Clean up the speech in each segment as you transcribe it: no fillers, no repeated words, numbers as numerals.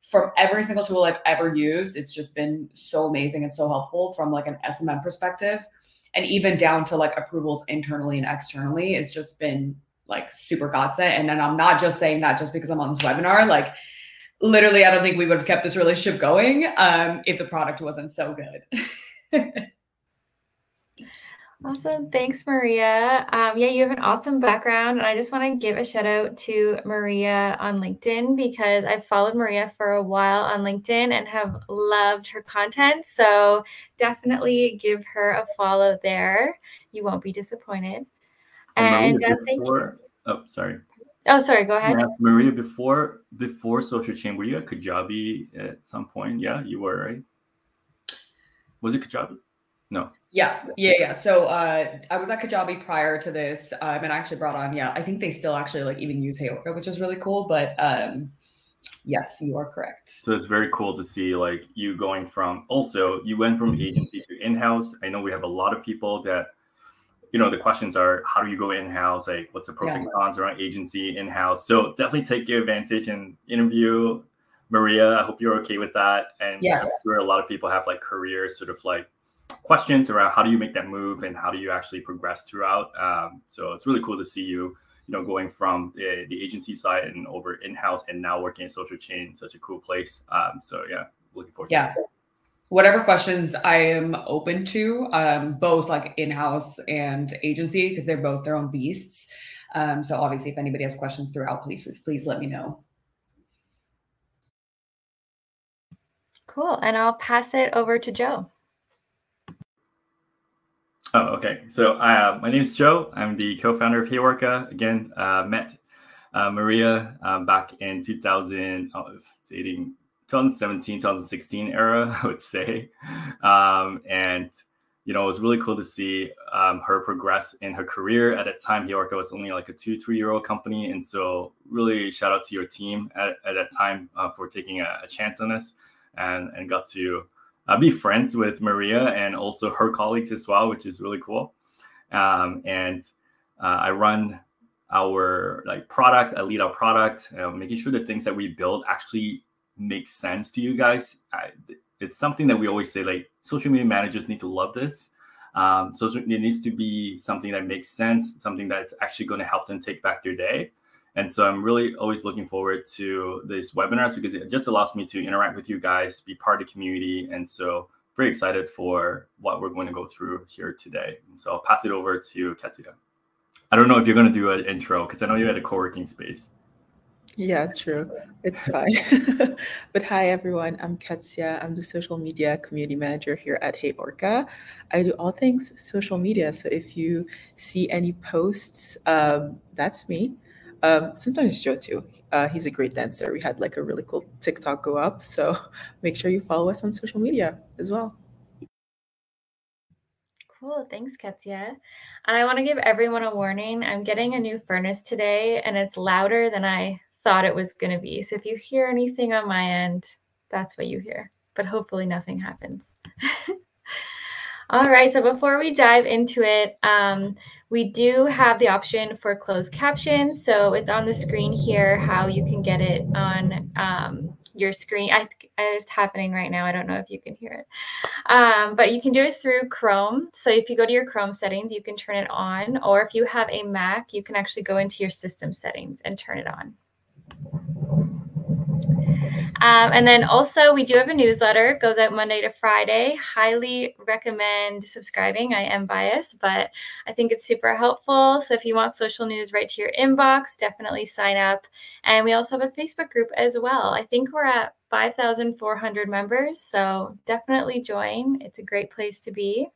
from every single tool I've ever used, it's just been so amazing and so helpful from like an SMM perspective. And even down to like approvals internally and externally, it's just been like super godsend. And then I'm not just saying that just because I'm on this webinar. Like literally, I don't think we would have kept this relationship going if the product wasn't so good. Awesome. Thanks, Mariya. Yeah, you have an awesome background. And I just want to give a shout out to Mariya on LinkedIn because I've followed Mariya for a while on LinkedIn and have loved her content. So definitely give her a follow there. You won't be disappointed. And thank you. Oh, sorry. Oh, sorry. Go ahead. Yeah, Mariya, before Social Chain, were you at Kajabi at some point? Yeah, you were, right? Was it Kajabi? No. Yeah. So I was at Kajabi prior to this, and I actually brought on, I think they still actually like even use HeyOrca, which is really cool. But yes, you are correct. So it's very cool to see like you going from, also you went from agency to in-house. I know we have a lot of people that, the questions are, how do you go in-house? Like what's the pros and cons around agency, in-house? So definitely take your advantage and interview Mariya. I hope you're okay with that. And yes, I'm sure a lot of people have like careers sort of like questions around how do you make that move and how do you actually progress throughout. So it's really cool to see you, going from the agency side and over in-house and now working at Social Chain, such a cool place. So yeah, looking forward to it. Whatever questions I am open to, both like in-house and agency, because they're both their own beasts. So obviously if anybody has questions throughout, please let me know. Cool. And I'll pass it over to Joe. Oh, okay. So my name is Joe. I'm the co-founder of HeyOrca. Again, met Mariya back in 2017, 2016 era, I would say. And, it was really cool to see her progress in her career. At that time, HeyOrca was only like a 2-3-year-old company. And so really shout out to your team at that time for taking a chance on us and got to be friends with Mariya and also her colleagues as well, which is really cool. And I run our product, I lead our product, making sure the things that we build actually make sense to you guys. It's something that we always say, like social media managers need to love this. So it needs to be something that makes sense, something that's actually going to help them take back their day. And so I'm really always looking forward to these webinars because it just allows me to interact with you guys, be part of the community. And so very excited for what we're going to go through here today. And so I'll pass it over to Katya. I don't know if you're going to do an intro because I know you're at a co-working space. Yeah, true. It's fine. But hi, everyone. I'm Katya. I'm the social media community manager here at HeyOrca. I do all things social media. So if you see any posts, that's me. Sometimes Joe too. He's a great dancer. We had like a really cool TikTok go up. So make sure you follow us on social media as well. Cool. Thanks, Katya. And I want to give everyone a warning. I'm getting a new furnace today and it's louder than I thought it was going to be. So if you hear anything on my end, that's what you hear, but hopefully nothing happens. All right, so before we dive into it, we do have the option for closed captions. So it's on the screen here, how you can get it on your screen. It's happening right now. I don't know if you can hear it, but you can do it through Chrome. So if you go to your Chrome settings, you can turn it on, or if you have a Mac, you can actually go into your system settings and turn it on. And then also we do have a newsletter. It goes out Monday to Friday. Highly recommend subscribing. I am biased, but I think it's super helpful. So if you want social news right to your inbox, definitely sign up. And we also have a Facebook group as well. I think we're at 5,400 members. So definitely join. It's a great place to be.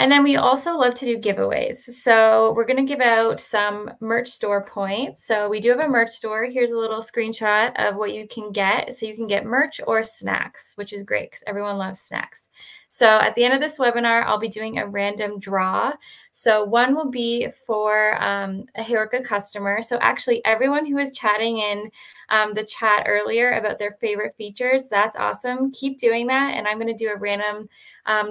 And then we also love to do giveaways. So we're going to give out some merch store points. So we do have a merch store. Here's a little screenshot of what you can get. So you can get merch or snacks, which is great because everyone loves snacks. So at the end of this webinar, I'll be doing a random draw. So one will be for a HeyOrca customer. So actually everyone who was chatting in the chat earlier about their favorite features, that's awesome. Keep doing that. And I'm going to do a random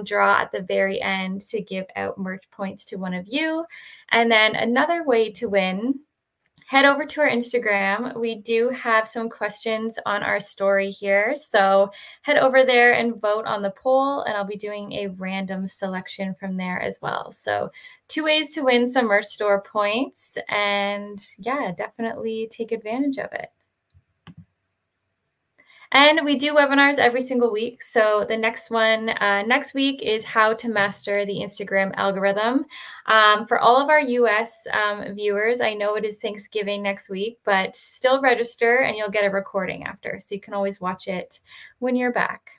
draw at the very end to give out merch points to one of you. And then another way to win head over to our Instagram. We do have some questions on our story here. So head over there and vote on the poll, and I'll be doing a random selection from there as well. So 2 ways to win some merch store points, and yeah, definitely take advantage of it. And we do webinars every single week. So the next one next week is how to master the Instagram algorithm. For all of our US viewers, I know it is Thanksgiving next week, but still register and you'll get a recording after. So you can always watch it when you're back.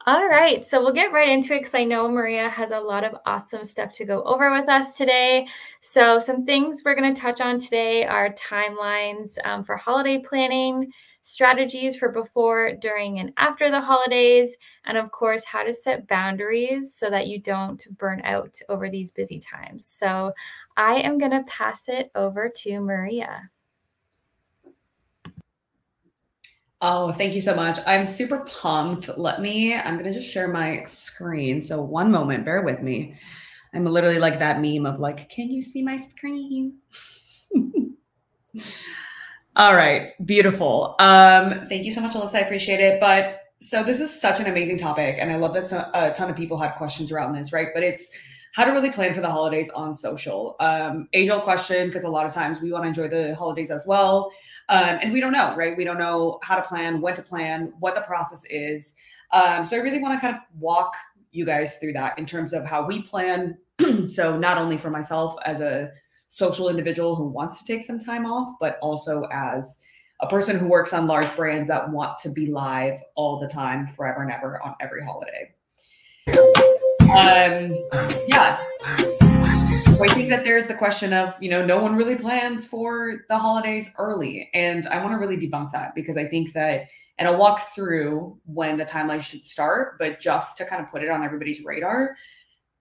All right, so we'll get right into it because I know Mariya has a lot of awesome stuff to go over with us today. So some things we're going to touch on today are timelines for holiday planning, strategies for before, during, and after the holidays, and of course, how to set boundaries so that you don't burn out over these busy times. So I am going to pass it over to Mariya. Oh, thank you so much. I'm super pumped. I'm going to just share my screen. So one moment, bear with me. I'm literally like that meme of like, can you see my screen? All right, beautiful. Thank you so much, Alyssa. I appreciate it. But so this is such an amazing topic. And I love that a ton of people had questions around this, right? But it's how to really plan for the holidays on social. Age-old question, because a lot of times we want to enjoy the holidays as well. And we don't know, right? We don't know how to plan, when to plan, what the process is. So I really want to kind of walk you guys through that in terms of how we plan. So not only for myself as a social individual who wants to take some time off, but also as a person who works on large brands that want to be live all the time, forever and ever on every holiday. Yeah. So I think that there's the question of, no one really plans for the holidays early. And I want to really debunk that because I think that, and I'll walk through when the timeline should start, but just to kind of put it on everybody's radar,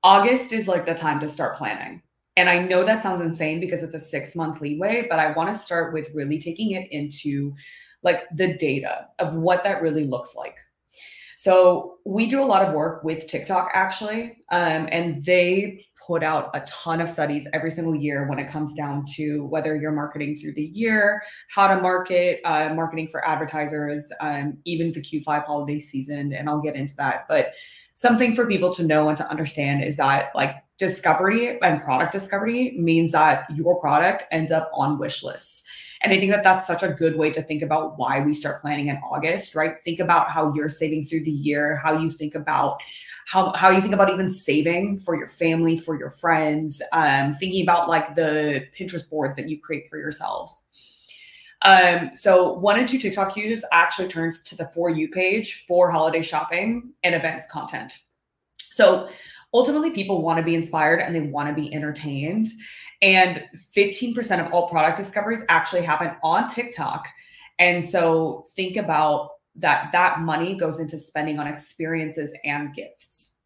August is like the time to start planning. And I know that sounds insane because it's a 6-month leeway, but I want to start with really taking it into like the data of what that really looks like. So we do a lot of work with TikTok actually, and they put out a ton of studies every single year when it comes down to whether you're marketing through the year, how to market, marketing for advertisers, even the Q5 holiday season, and I'll get into that. But something for people to know and to understand is that like discovery and product discovery means that your product ends up on wish lists. And I think that that's such a good way to think about why we start planning in August, right? Think about how you're saving through the year, how you think about how you think about even saving for your family, for your friends, thinking about like the Pinterest boards that you create for yourselves. So 1 in 2 TikTok users actually turn to the For You page for holiday shopping and events content. So ultimately people want to be inspired and they want to be entertained. And 15% of all product discoveries actually happen on TikTok. And so think about that money goes into spending on experiences and gifts.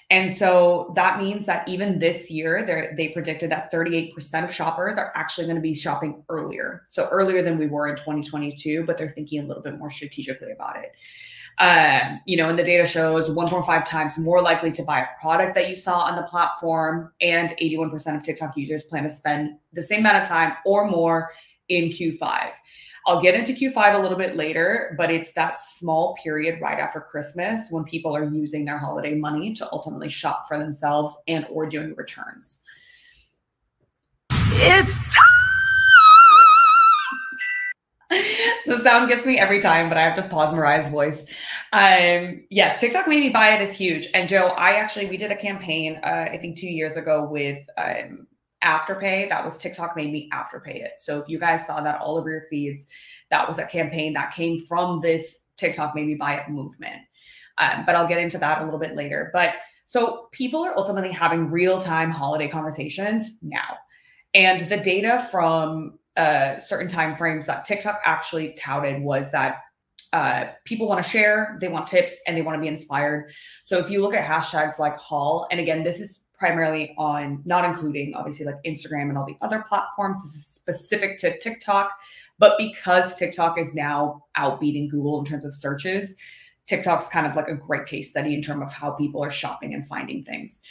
And so that means that even this year, they predicted that 38% of shoppers are actually going to be shopping earlier. So earlier than we were in 2022, but they're thinking a little bit more strategically about it. And the data shows 1.5 times more likely to buy a product that you saw on the platform, and 81% of TikTok users plan to spend the same amount of time or more in Q5. I'll get into Q5 a little bit later, but it's that small period right after Christmas when people are using their holiday money to ultimately shop for themselves and or doing returns. It's time! The sound gets me every time, but I have to pause Mariah's voice. Yes, TikTok made me buy it is huge. And Joe, we did a campaign, I think 2 years ago with Afterpay. That was TikTok made me Afterpay it. So if you guys saw that all over your feeds, that was a campaign that came from this TikTok made me buy it movement. But I'll get into that a little bit later. But so people are ultimately having real-time holiday conversations now. And the data from certain timeframes that TikTok actually touted was that people want to share, they want tips, and they want to be inspired. So if you look at hashtags like haul, and again, this is primarily on, not including obviously like Instagram and all the other platforms, this is specific to TikTok, but because TikTok is now outbeating Google in terms of searches, TikTok's kind of like a great case study in terms of how people are shopping and finding things.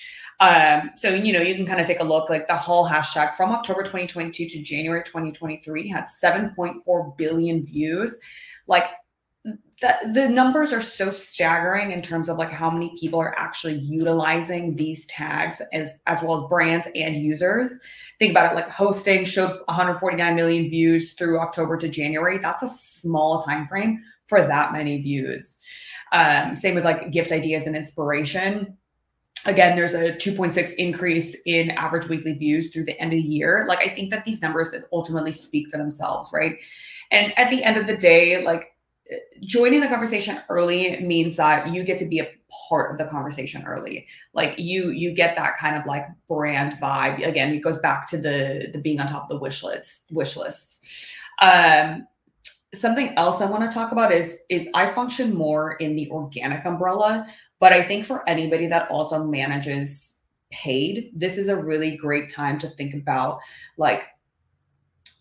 So, you know, you can kind of take a look, like the haul hashtag from October 2022 to January 2023 had 7.4 billion views. Like the numbers are so staggering in terms of like how many people are actually utilizing these tags as well as brands and users. Think about it, like hosting showed 149 million views through October to January. That's a small time frame for that many views. Same with like gift ideas and inspiration. Again, there's a 2.6 increase in average weekly views through the end of the year. Like, I think that these numbers ultimately speak for themselves, right? And at the end of the day, like joining the conversation early means that you get to be a part of the conversation early. Like you get that kind of like brand vibe. Again, it goes back to the being on top of the wish lists. Something else I want to talk about is I function more in the organic umbrella, but I think for anybody that also manages paid, this is a really great time to think about like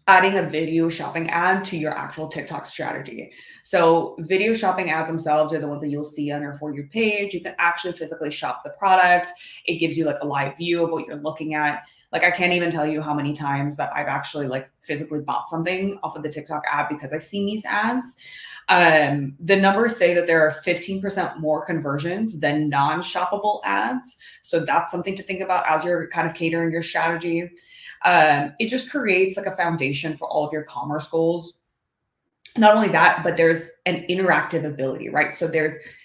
adding a video shopping ad to your actual TikTok strategy. So video shopping ads themselves are the ones that you'll see on your For You page. You can actually physically shop the product. It gives you like a live view of what you're looking at. Like, I can't even tell you how many times that I've actually like physically bought something off of the TikTok app because I've seen these ads. The numbers say that there are 15% more conversions than non-shoppable ads. So that's something to think about as you're kind of catering your strategy. It just creates like a foundation for all of your commerce goals. Not only that, but there's an interactive ability, right? So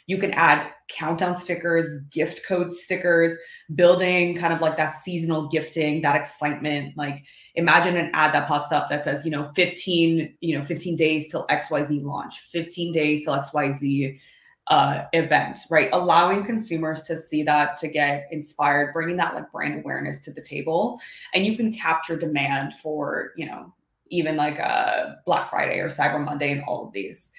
you can add countdown stickers, gift code stickers, building kind of like that seasonal gifting, that excitement. Like imagine an ad that pops up that says, 15 days till XYZ launch, 15 days till XYZ event, right? Allowing consumers to see that, to get inspired, bringing that like brand awareness to the table. And you can capture demand for, even like Black Friday or Cyber Monday and all of these.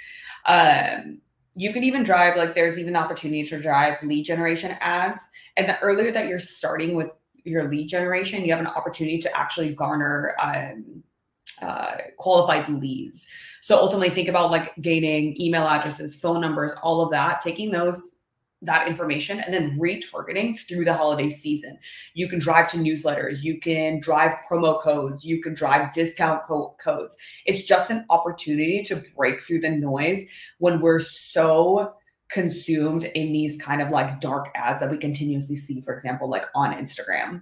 You can even drive, like there's even the opportunity to drive lead generation ads. And the earlier that you're starting with your lead generation, you have an opportunity to actually garner qualified leads. So ultimately think about like gaining email addresses, phone numbers, all of that, taking that information and then retargeting through the holiday season. You can drive to newsletters, you can drive promo codes, you can drive discount codes. It's just an opportunity to break through the noise when we're so consumed in these kind of like dark ads that we continuously see, for example, like on Instagram.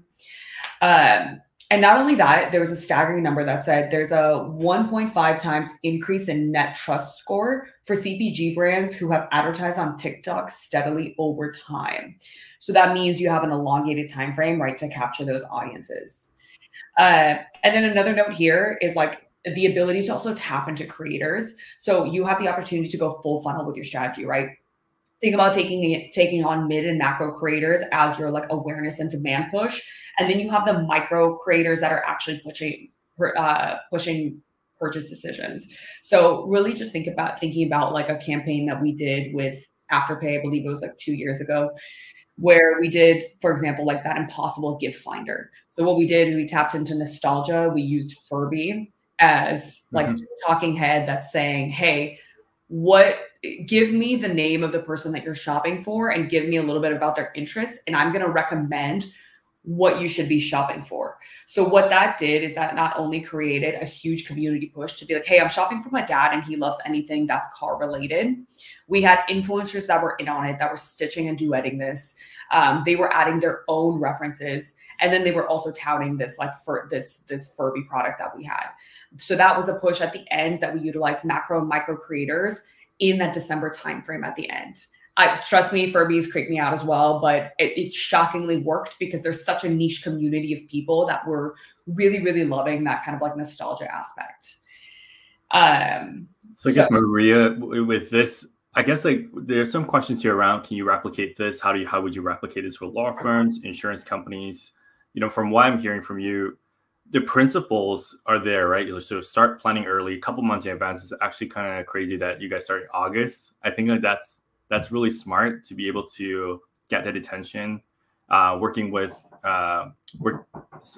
And not only that, there was a staggering number that said there's a 1.5 times increase in net trust score for CPG brands who have advertised on TikTok steadily over time. So that means you have an elongated time frame, right, to capture those audiences. And then another note here is like the ability to also tap into creators. So you have the opportunity to go full funnel with your strategy, right? Think about taking on mid and macro creators as your like awareness and demand push. And then you have the micro creators that are actually pushing purchase decisions. So really just thinking about like a campaign that we did with Afterpay, I believe it was like 2 years ago, where we did, for example, like that impossible gift finder. So what we did is we tapped into nostalgia. We used Furby as like a talking head that's saying, hey, give me the name of the person that you're shopping for and give me a little bit about their interests, and I'm going to recommend what you should be shopping for. So what that did is that not only created a huge community push to be like, hey, I'm shopping for my dad and he loves anything that's car related. We had influencers that were in on it, that were stitching and duetting this. They were adding their own references. And then they were also touting this like for this Furby product that we had. So that was a push at the end that we utilized macro and micro creators in that December timeframe at the end. Trust me, Furbies creep me out as well, but it shockingly worked because there's such a niche community of people that were really, really loving that kind of like nostalgia aspect. So I guess Mariya, with this, I guess like there's some questions here around, can you replicate this? How would you replicate this for law firms, insurance companies? From what I'm hearing from you, the principles are there, right? So start planning early, a couple months in advance. Is actually kind of crazy that you guys start in August. I think like that's really smart to be able to get that attention, working with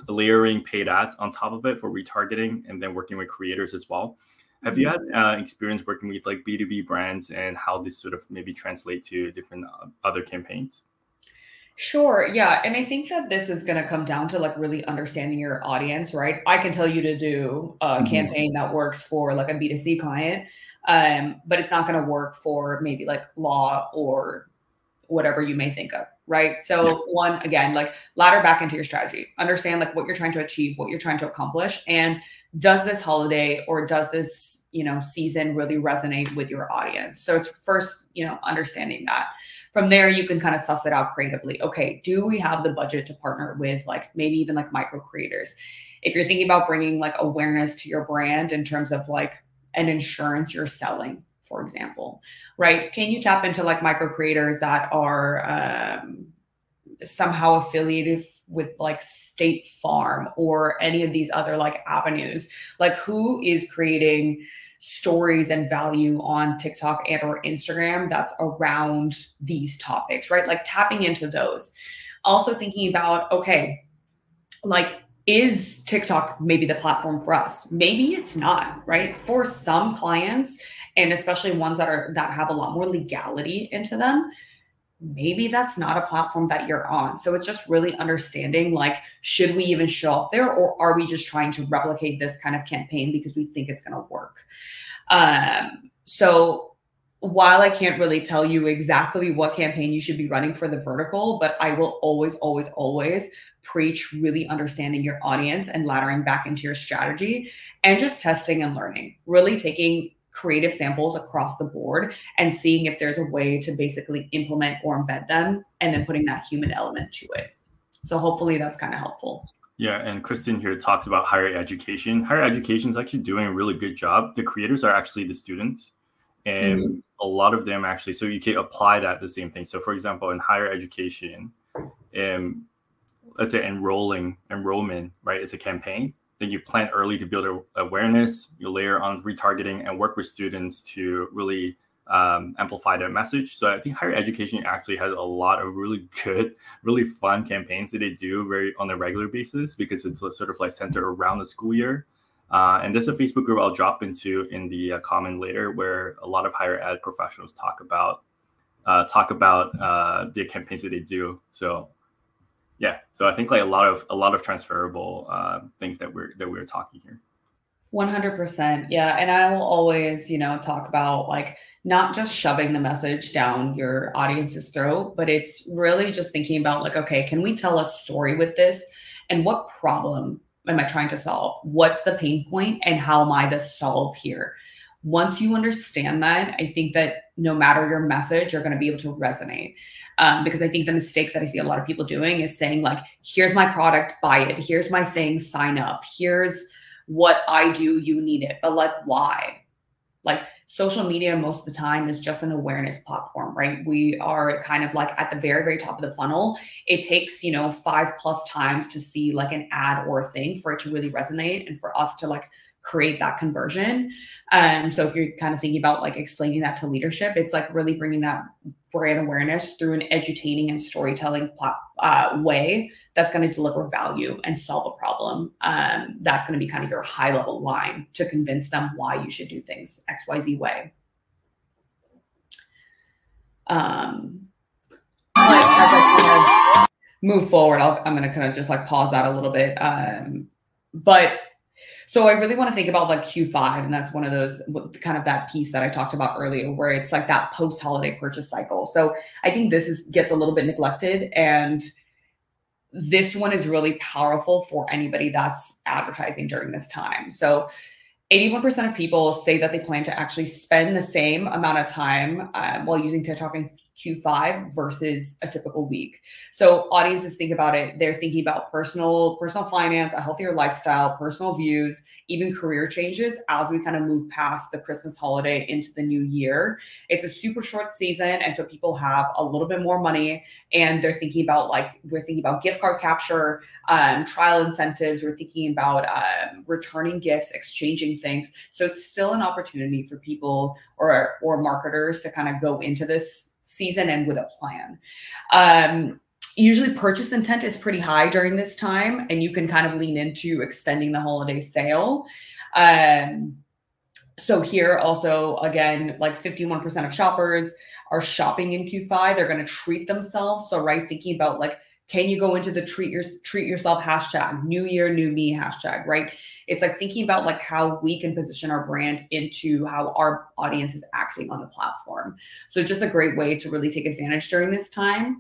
layering paid ads on top of it for retargeting, and then working with creators as well. Have you had experience working with like B2B brands and how this sort of maybe translate to different other campaigns? Sure. Yeah. And I think that this is going to come down to like really understanding your audience, right? I can tell you to do a campaign that works for like a B2C client, but it's not going to work for maybe like law or whatever you may think of, right? So one, again, like ladder back into your strategy, understand like what you're trying to achieve, what you're trying to accomplish. And does this holiday or does this, season really resonate with your audience? So it's first, understanding that. From there, you can kind of suss it out creatively. Okay, do we have the budget to partner with like maybe even like micro creators? If you're thinking about bringing like awareness to your brand in terms of like an insurance you're selling, for example, right? Can you tap into like micro creators that are somehow affiliated with like State Farm or any of these other like avenues? Like who is creating stories and value on TikTok and or Instagram that's around these topics, right? Like tapping into those. Also thinking about, okay, like, is TikTok maybe the platform for us? Maybe it's not, right? For some clients, and especially ones that have a lot more legality into them, maybe that's not a platform that you're on. So it's just really understanding, like, should we even show up there, or are we just trying to replicate this kind of campaign because we think it's going to work? So while I can't really tell you exactly what campaign you should be running for the vertical, but I will always, always, always preach really understanding your audience and laddering back into your strategy and just testing and learning, really taking creative samples across the board and seeing if there's a way to basically implement or embed them and then putting that human element to it. So hopefully that's kind of helpful. Yeah, and Kristen here talks about higher education. Higher education is actually doing a really good job. The creators are actually the students, and a lot of them actually, so you can apply that the same thing. So for example, in higher education, let's say enrollment, right? It's a campaign. Then you plan early to build awareness, you layer on retargeting and work with students to really amplify their message. So I think higher education actually has a lot of really good, really fun campaigns that they do on a regular basis, because it's sort of like centered around the school year. And there's a Facebook group I'll drop into in the comment later, where a lot of higher ed professionals talk about the campaigns that they do. So yeah, so I think like a lot of transferable things that we're talking here. 100%. Yeah. And I will always, talk about like not just shoving the message down your audience's throat, but it's really just thinking about like, okay, can we tell a story with this? And what problem am I trying to solve? What's the pain point and how am I the solve here? Once you understand that, I think that no matter your message, you're going to be able to resonate. Because I think the mistake that I see a lot of people doing is saying like, here's my product, buy it. Here's my thing, sign up. Here's what I do, you need it. But like, why? Like social media most of the time is just an awareness platform, right? We are kind of like at the very, very top of the funnel. It takes, 5+ times to see like an ad or a thing for it to really resonate and for us to like create that conversion. So if you're kind of thinking about like explaining that to leadership, it's like really bringing that brand awareness through an edutaining and storytelling way that's going to deliver value and solve a problem. That's going to be kind of your high level line to convince them why you should do things XYZ way. Like as I kind of move forward, I'm going to kind of just like pause that a little bit. So I really want to think about like Q5, and that's one of those kind of that piece that I talked about earlier, where it's like that post-holiday purchase cycle. So I think this gets a little bit neglected, and this one is really powerful for anybody that's advertising during this time. So 81% of people say that they plan to actually spend the same amount of time while using TikTok in Q5 versus a typical week. So audiences think about it. They're thinking about personal finance, a healthier lifestyle, personal views, even career changes as we kind of move past the Christmas holiday into the new year. It's a super short season. And so people have a little bit more money, and they're thinking about we're thinking about gift card capture, trial incentives. We're thinking about returning gifts, exchanging things. So it's still an opportunity for people or marketers to kind of go into this season and with a plan. Usually purchase intent is pretty high during this time, and you can kind of lean into extending the holiday sale. So here also, again, like 51% of shoppers are shopping in Q5, they're going to treat themselves. So, right, thinking about like, can you go into the treat yourself hashtag, new year, new me hashtag, right? It's like thinking about like how we can position our brand into how our audience is acting on the platform. So just a great way to really take advantage during this time.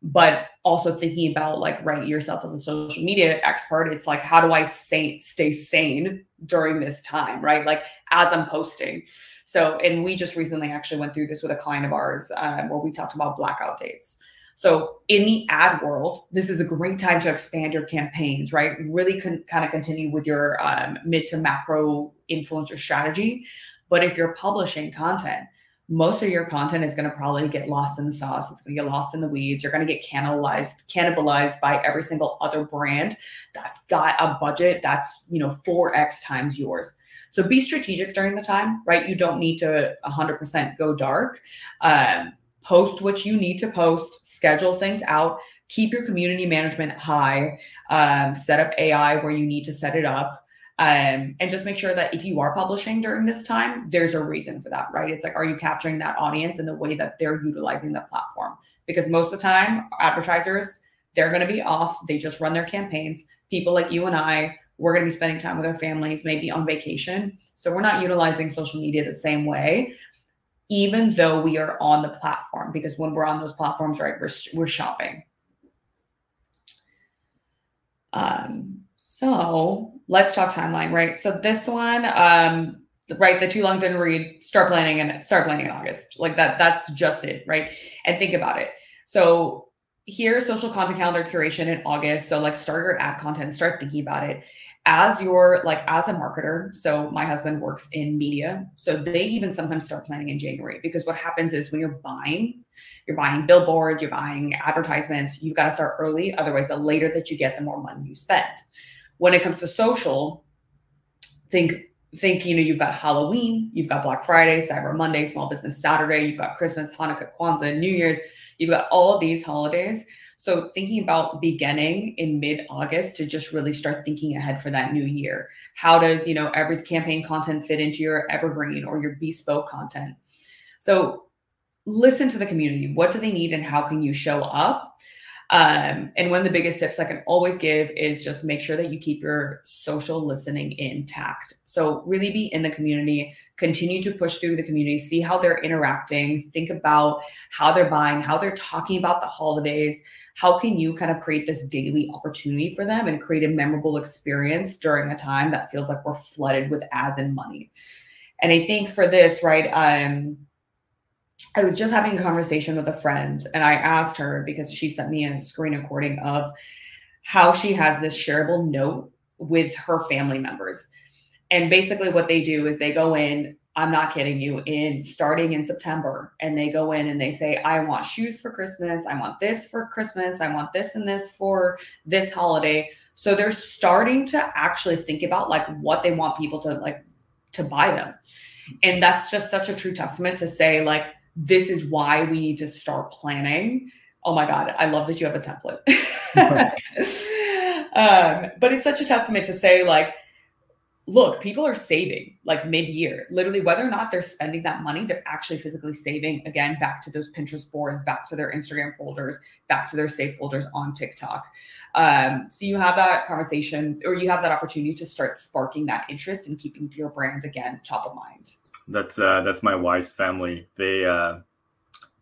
But also thinking about like, right, yourself as a social media expert, it's like, how do I stay sane during this time, right? Like as I'm posting. So, and we just recently actually went through this with a client of ours where we talked about blackout dates. So in the ad world, this is a great time to expand your campaigns, right? Really kind of continue with your mid to macro influencer strategy. But if you're publishing content, most of your content is going to probably get lost in the sauce. It's going to get lost in the weeds. You're going to get cannibalized by every single other brand that's got a budget that's, 4x times yours. So be strategic during the time, right? You don't need to 100% go dark. Post what you need to post, schedule things out, keep your community management high, set up AI where you need to set it up. And just make sure that if you are publishing during this time, there's a reason for that, right? It's like, are you capturing that audience in the way that they're utilizing the platform? Because most of the time, advertisers, they're going to be off. They just run their campaigns. People like you and I, we're going to be spending time with our families, maybe on vacation. So we're not utilizing social media the same way, even though we are on the platform, because when we're on those platforms, right, we're shopping. So let's talk timeline, right? So this one, right, the too long didn't read, start planning in August. Like that's just it, right? And think about it. So here's social content calendar curation in August. So like start your ad content, start thinking about it. As a marketer, so my husband works in media, so they even sometimes start planning in January, because what happens is when you're buying billboards, you're buying advertisements, you've got to start early. Otherwise, the later that you get, the more money you spend. When it comes to social, think, you've got Halloween, you've got Black Friday, Cyber Monday, Small Business Saturday, you've got Christmas, Hanukkah, Kwanzaa, New Year's, you've got all of these holidays. So thinking about beginning in mid-August to just really start thinking ahead for that new year. How does, every campaign content fit into your evergreen or your bespoke content? So listen to the community. What do they need and how can you show up? And one of the biggest tips I can always give is just make sure that you keep your social listening intact. So really be in the community, continue to push through the community, see how they're interacting, think about how they're buying, how they're talking about the holidays. How can you kind of create this daily opportunity for them and create a memorable experience during a time that feels like we're flooded with ads and money? And I think for this, right, I was just having a conversation with a friend and I asked her, because she sent me a screen recording of how she has this shareable note with her family members. And basically what they do is they go in, I'm not kidding you, starting in September, and they go in and they say, I want shoes for Christmas. I want this for Christmas. I want this and this for this holiday. So they're starting to actually think about like what they want people to buy them. And that's just such a true testament to say like, this is why we need to start planning. Oh my God, I love that you have a template. But it's such a testament to say like, look, people are saving like mid-year, literally, whether or not they're spending that money, they're actually physically saving, again, back to those Pinterest boards, back to their Instagram folders, back to their saved folders on TikTok. So you have that conversation, or you have that opportunity to start sparking that interest and keeping your brand, again, top of mind. That's my wife's family. They have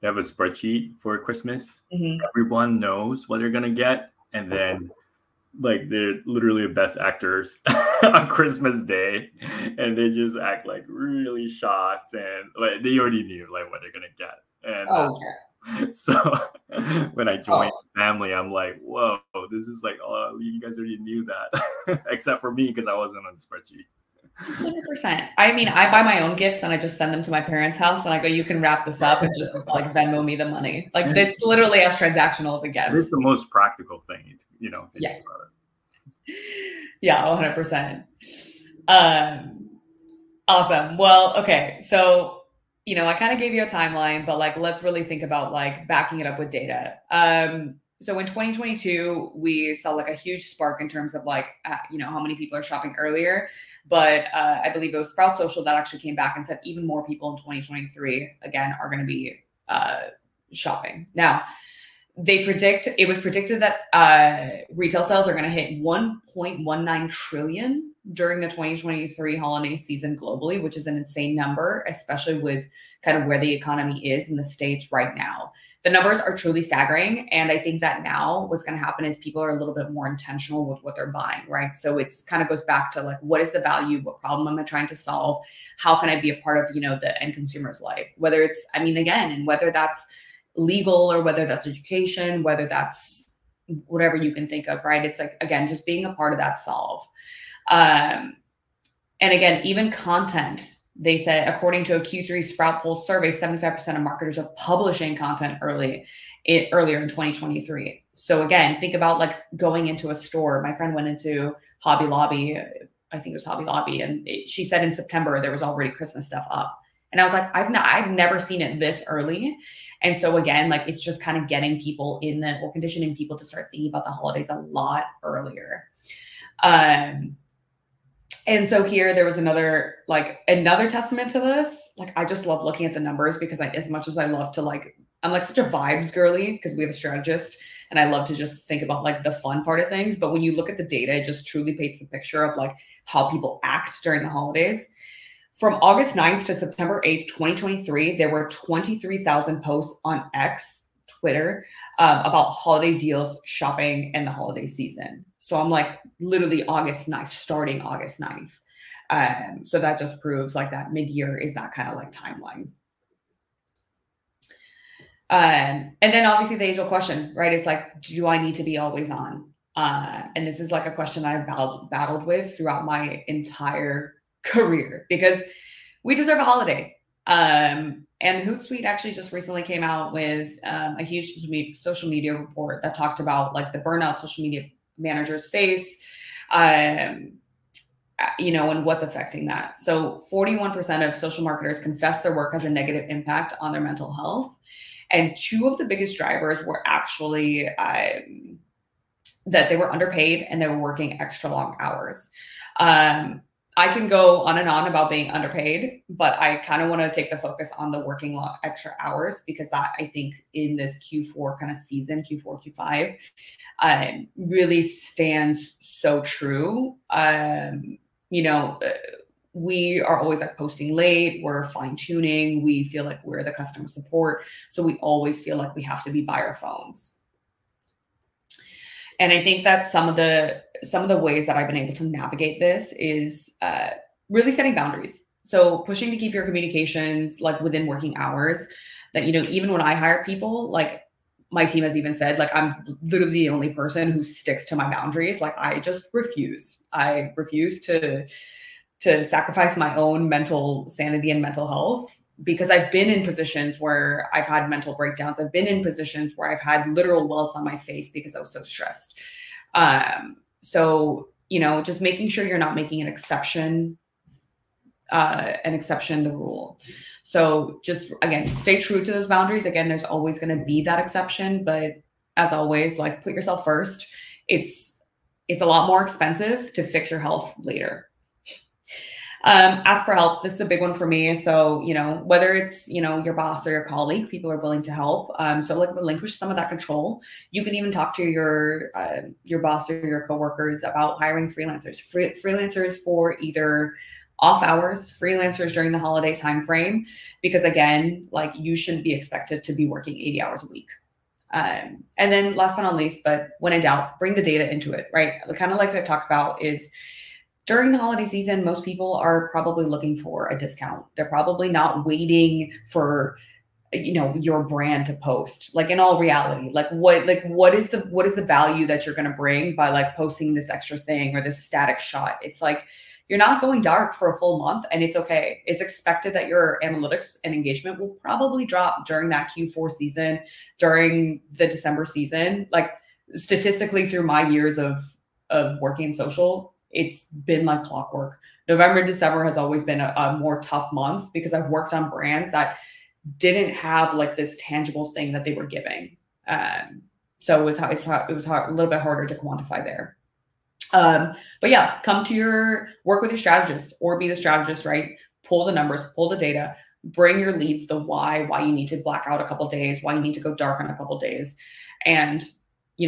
a spreadsheet for Christmas. Mm-hmm. Everyone knows what they're going to get. And then like they're literally the best actors on Christmas Day, and they just act like really shocked, and like they already knew like what they're gonna get. And so when I joined the family, I'm like, whoa, this is like, oh, you guys already knew that, except for me because I wasn't on the spreadsheet. 100%. I mean, I buy my own gifts and I just send them to my parents' house and I go, you can wrap this up and just like Venmo me the money. Like it's literally as transactional as it gets. It's the most practical thing, Yeah. Yeah, 100%. Awesome. Well, okay. So, I kind of gave you a timeline, but like, let's really think about like backing it up with data. So in 2022, we saw like a huge spark in terms of like, how many people are shopping earlier. but I believe it was Sprout Social that actually came back and said even more people in 2023 again are going to be shopping. Now, it was predicted that retail sales are going to hit 1.19 trillion during the 2023 holiday season globally, which is an insane number, especially with kind of where the economy is in the States right now. The numbers are truly staggering. And I think that now what's going to happen is people are a little bit more intentional with what they're buying, right? So it's kind of goes back to like, what is the value? What problem am I trying to solve? How can I be a part of, the end consumer's life? Whether it's, and whether that's legal or whether that's education, whether that's whatever you can think of, right? It's like, again, just being a part of that solve. And again, even content, they said, according to a Q3 Sprout Poll survey, 75% of marketers are publishing content earlier in 2023. So again, think about like going into a store. My friend went into Hobby Lobby, I think it was Hobby Lobby, and she said in September there was already Christmas stuff up. And I was like, I've never seen it this early. And so again, like it's just kind of getting people or conditioning people to start thinking about the holidays a lot earlier. And so here there was another testament to this. Like, I just love looking at the numbers because as much as I love to I'm like such a vibes girly because we have a strategist and I love to just think about like the fun part of things. But when you look at the data, it just truly paints the picture of like how people act during the holidays. From August 9th to September 8th, 2023, there were 23,000 posts on X, Twitter, about holiday deals, shopping, and the holiday season. So I'm like literally August 9th, starting August 9th. So that just proves like that mid-year is that kind of like timeline. And then obviously the age-old question, right? It's like, do I need to be always on? And this is like a question I've battled with throughout my entire career because we deserve a holiday. And Hootsuite actually just recently came out with a huge social media report that talked about like the burnout social media managers face, and what's affecting that. So 41% of social marketers confess their work has a negative impact on their mental health. And two of the biggest drivers were actually that they were underpaid and they were working extra long hours. I can go on and on about being underpaid, but I kind of want to take the focus on the working long extra hours because that I think in this Q4 kind of season, Q4, Q5, really stands so true. We are always like posting late, we're fine tuning, we feel like we're the customer support. So we always feel like we have to be by our phones. And I think that some of the ways that I've been able to navigate this is really setting boundaries. So pushing to keep your communications like within working hours. That even when I hire people, like my team has even said, like I'm literally the only person who sticks to my boundaries. Like I just refuse. I refuse to sacrifice my own mental sanity and mental health. Because I've been in positions where I've had mental breakdowns. I've been in positions where I've had literal welts on my face because I was so stressed. So, just making sure you're not making an exception the rule. So just, again, stay true to those boundaries. Again, there's always going to be that exception, but as always, like put yourself first. It's a lot more expensive to fix your health later. Ask for help. This is a big one for me. So, whether it's, your boss or your colleague, people are willing to help. So like relinquish some of that control. You can even talk to your boss or your coworkers about hiring freelancers, freelancers for either off hours, freelancers during the holiday timeframe, because again, like you shouldn't be expected to be working 80 hours a week. And then last but not least, but when in doubt, bring the data into it, right? Kind of like I talked about is, during the holiday season, most people are probably looking for a discount. They're probably not waiting for, your brand to post. Like in all reality, what is the value that you're going to bring by like posting this extra thing or this static shot? It's like, you're not going dark for a full month and it's okay. It's expected that your analytics and engagement will probably drop during that Q4 season, during the December season. Like statistically through my years of working in social, it's been like clockwork. November and December has always been a more tough month because I've worked on brands that didn't have like this tangible thing that they were giving. So it was a little bit harder to quantify there. But yeah, work with your strategist or be the strategist, right? Pull the numbers, pull the data, bring your leads, the why you need to black out a couple days, why you need to go dark on a couple days, and,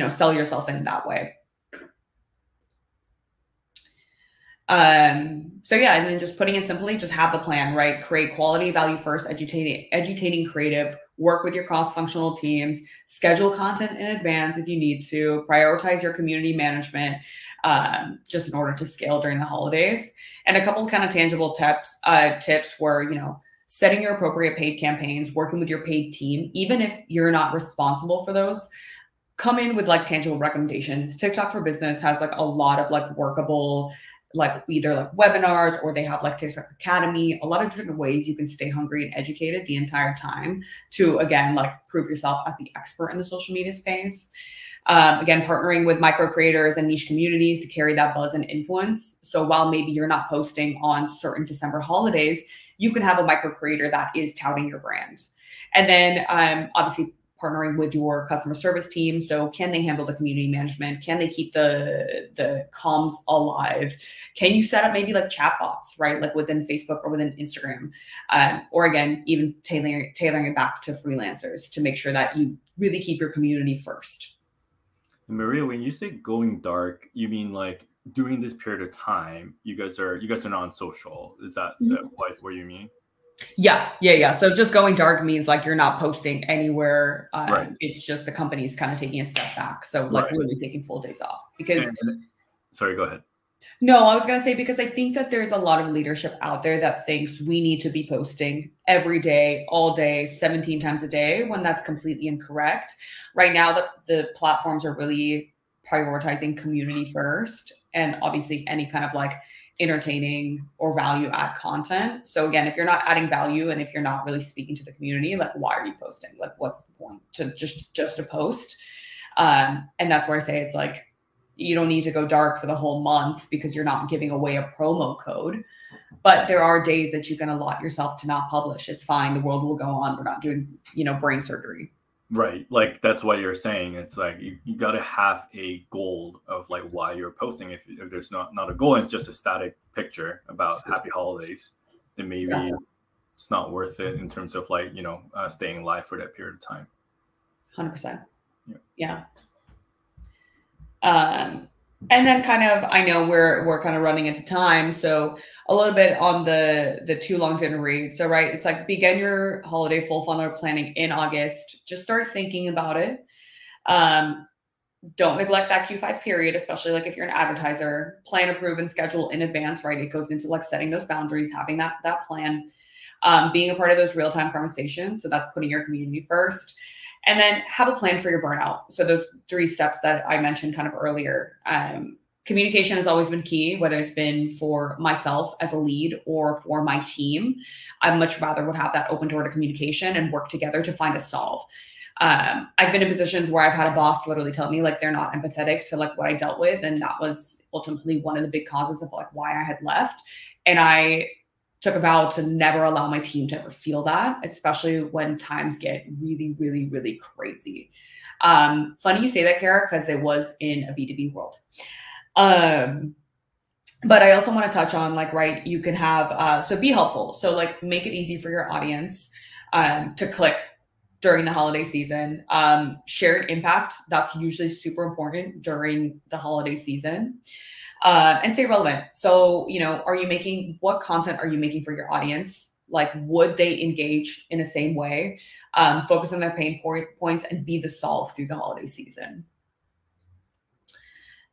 sell yourself in that way. So yeah, and then just putting it simply, just have the plan, right? Create quality value first, edutainng creative, work with your cross-functional teams, schedule content in advance if you need to, prioritize your community management, just in order to scale during the holidays. And a couple kind of tangible tips were, setting your appropriate paid campaigns, working with your paid team, even if you're not responsible for those, come in with like tangible recommendations. TikTok for Business has like a lot of like workable, like either like webinars, or they have like TikTok Academy, a lot of different ways you can stay hungry and educated the entire time to, again, like prove yourself as the expert in the social media space. Again, partnering with micro creators and niche communities to carry that buzz and influence. So while maybe you're not posting on certain December holidays, you can have a micro creator that is touting your brand. And then obviously partnering with your customer service team. So can they handle the community management? Can they keep the comms alive? Can you set up maybe like chatbots, right? Like within Facebook or within Instagram, or again, even tailoring it back to freelancers to make sure that you really keep your community first. Mariya, when you say going dark, you mean like during this period of time, you guys are not on social. Is that what you mean? Yeah. So just going dark means like you're not posting anywhere. Right. It's just the company's kind of taking a step back. So like really taking full days off because. Sorry, go ahead. No, I was going to say, because I think that there's a lot of leadership out there that thinks we need to be posting every day, all day, 17 times a day, when that's completely incorrect. Right now, the platforms are really prioritizing community first, and obviously any kind of like entertaining or value add content. So again, if you're not adding value and if you're not really speaking to the community, like why are you posting? Like what's the point to just to post? And that's where I say it's like, you don't need to go dark for the whole month because you're not giving away a promo code. But there are days that you can allot yourself to not publish. It's fine. The world will go on. We're not doing, brain surgery. Right. Like that's what you're saying. It's like you got to have a goal of like why you're posting. If there's not a goal, it's just a static picture about happy holidays, then maybe it's not worth it in terms of like, staying live for that period of time. 100%. Yeah. And then kind of, I know we're kind of running into time. So a little bit on the too long didn't read. So, right. It's like begin your holiday full funnel planning in August. Just start thinking about it. Don't neglect that Q5 period, especially like if you're an advertiser. Plan, approve, and schedule in advance, right? It goes into like setting those boundaries, having that plan, being a part of those real-time conversations. So that's putting your community first. And then have a plan for your burnout. So those 3 steps that I mentioned kind of earlier. Communication has always been key, whether it's been for myself as a lead or for my team. I much rather would have that open door to communication and work together to find a solve. I've been in positions where I've had a boss literally tell me like they're not empathetic to like what I dealt with. And that was ultimately one of the big causes of like why I had left. And I took a vow to never allow my team to ever feel that, especially when times get really, really, really crazy. Funny you say that, Kara, because it was in a B2B world. But I also want to touch on like, right, you can have, so be helpful. So like make it easy for your audience to click during the holiday season. Shared impact, that's usually super important during the holiday season. And stay relevant. So, what content are you making for your audience? Like, would they engage in the same way? Focus on their pain points and be the solve through the holiday season.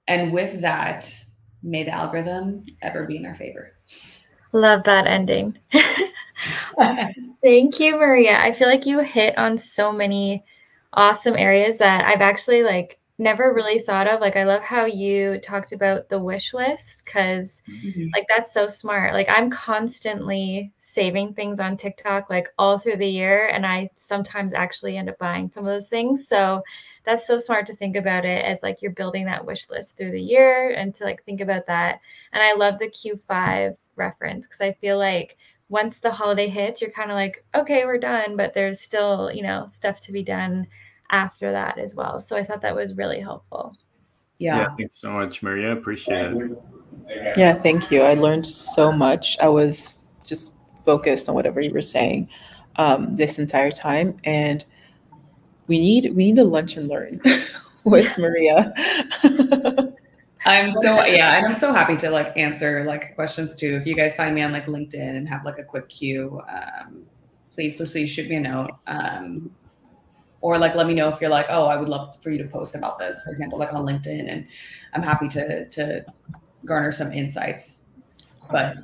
And with that, may the algorithm ever be in their favor. Love that ending. Thank you, Mariya. I feel like you hit on so many awesome areas that I've actually never really thought of. Like, I love how you talked about the wish list, because that's so smart. Like, I'm constantly saving things on TikTok all through the year, and I sometimes actually end up buying some of those things. So that's so smart to think about it as you're building that wish list through the year, and to think about that. And I love the Q5 reference, because I feel like once the holiday hits, you're kind of okay, we're done, but there's still, stuff to be done after that as well. So I thought that was really helpful. Yeah. Thanks so much, Mariya. Appreciate it. Yeah, thank you. I learned so much. I was just focused on whatever you were saying this entire time, and we need a lunch and learn with Mariya. I'm so and I'm so happy to like answer like questions too. If you guys find me on like LinkedIn and have like a quick queue, please shoot me a note. Or like let me know if you're like, oh, I would love for you to post about this, for example, like on LinkedIn, and I'm happy to garner some insights. But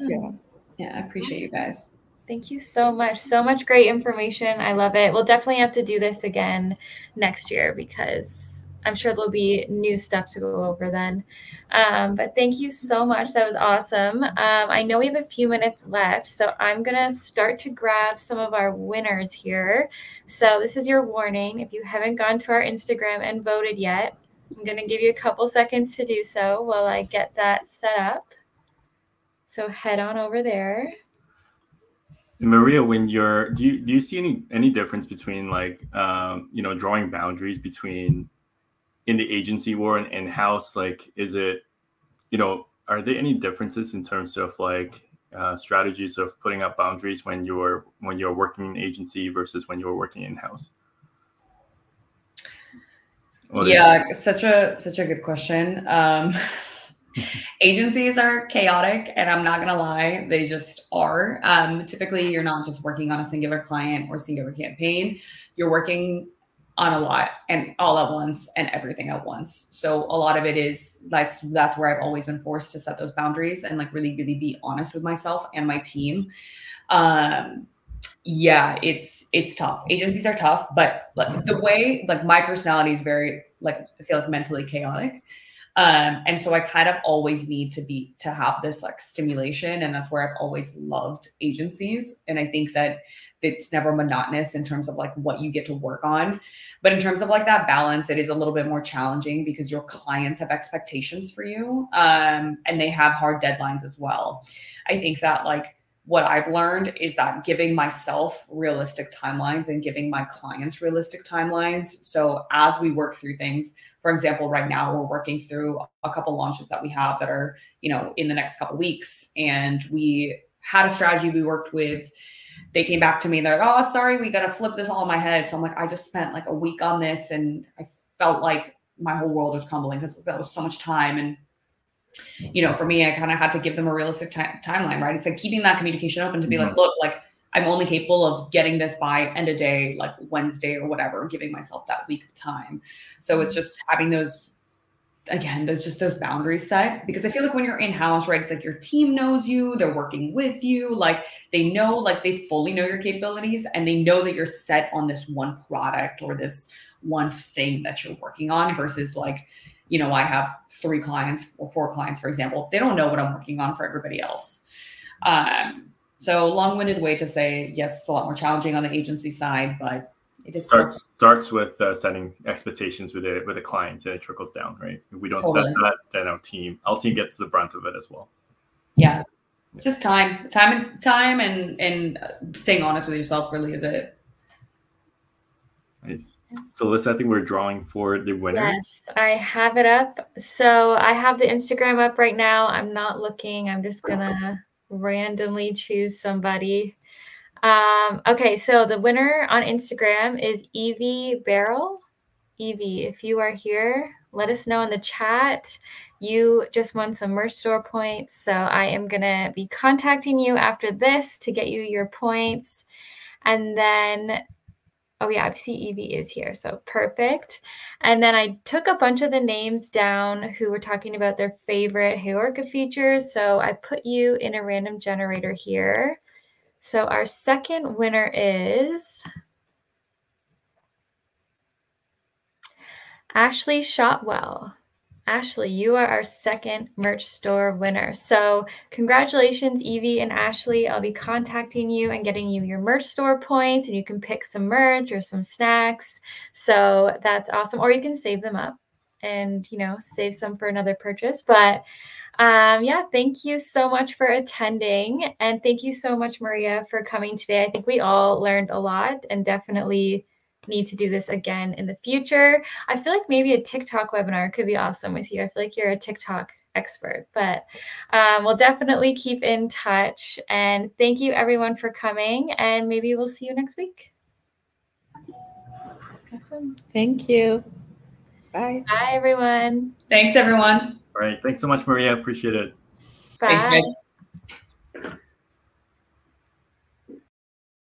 yeah, I appreciate you guys. Thank you so much. So much great information. I love it. We'll definitely have to do this again next year because I'm sure there'll be new stuff to go over then. But thank you so much. That was awesome. I know we have a few minutes left, so I'm going to start to grab some of our winners here. So this is your warning. If you haven't gone to our Instagram and voted yet, I'm going to give you a couple seconds to do so while I get that set up. So head on over there. Mariya, when do you see any difference between like drawing boundaries between in the agency world and in-house? Like, is it, are there any differences in terms of like strategies of putting up boundaries when you're working in agency versus when you're working in-house? Yeah, such a good question. Agencies are chaotic, and I'm not gonna lie, they just are. Typically, you're not just working on a singular client or singular campaign. You're working on a lot and all at once and everything at once. So a lot of it is that's where I've always been forced to set those boundaries and like really be honest with myself and my team. Yeah, it's tough. Agencies are tough, but like the way like my personality is very like I feel like mentally chaotic. And so I kind of always need to have this like stimulation. And that's where I've always loved agencies. And I think that it's never monotonous in terms of like what you get to work on. But in terms of like that balance, it is a little bit more challenging because your clients have expectations for you. And they have hard deadlines as well. I think that like what I've learned is that giving myself realistic timelines and giving my clients realistic timelines. So as we work through things, for example, right now we're working through a couple launches that we have that are, in the next couple weeks. And we had a strategy we worked with. They came back to me and they're like, oh, sorry, we got to flip this all in my head. So I'm like, I just spent like a week on this and I felt like my whole world was crumbling because that was so much time. And for me, I kind of had to give them a realistic timeline, right? It's like keeping that communication open to be like, look, like I'm only capable of getting this by end of day, like Wednesday or whatever, giving myself that week of time. So it's just having those boundaries set, because I feel like when you're in-house, right, it's like your team knows you, they're working with you, like they know, like they fully know your capabilities and they know that you're set on this one product or this one thing that you're working on versus like, I have 3 clients or 4 clients, for example. They don't know what I'm working on for everybody else. So long-winded way to say, yes, it's a lot more challenging on the agency side, but it is starts with setting expectations with a client and it trickles down, right? If we don't set that, then our team gets the brunt of it as well. Yeah. It's just time and staying honest with yourself really is it. Nice. So Liz, I think we're drawing for the winner. Yes, I have it up. So I have the Instagram up right now. I'm not looking. I'm just gonna randomly choose somebody. Okay, so the winner on Instagram is Evie Barrel. Evie, if you are here, let us know in the chat. You just won some merch store points. So I am gonna be contacting you after this to get you your points. And then oh yeah, I see Evie is here, so perfect. And then I took a bunch of the names down who were talking about their favorite HeyOrca features. So I put you in a random generator here. So our second winner is Ashley Shotwell. Ashley, you are our second merch store winner. So congratulations, Evie and Ashley. I'll be contacting you and getting you your merch store points, and you can pick some merch or some snacks. So that's awesome. Or you can save them up and, save some for another purchase. But yeah, thank you so much for attending. And thank you so much, Mariya, for coming today. I think we all learned a lot and definitely need to do this again in the future. I feel like maybe a TikTok webinar could be awesome with you. I feel like you're a TikTok expert, but we'll definitely keep in touch. And thank you everyone for coming, and maybe we'll see you next week. Awesome. Thank you. Bye. Bye, everyone. Thanks, everyone. All right. Thanks so much, Mariya. Appreciate it. Bye. Thanks, guys.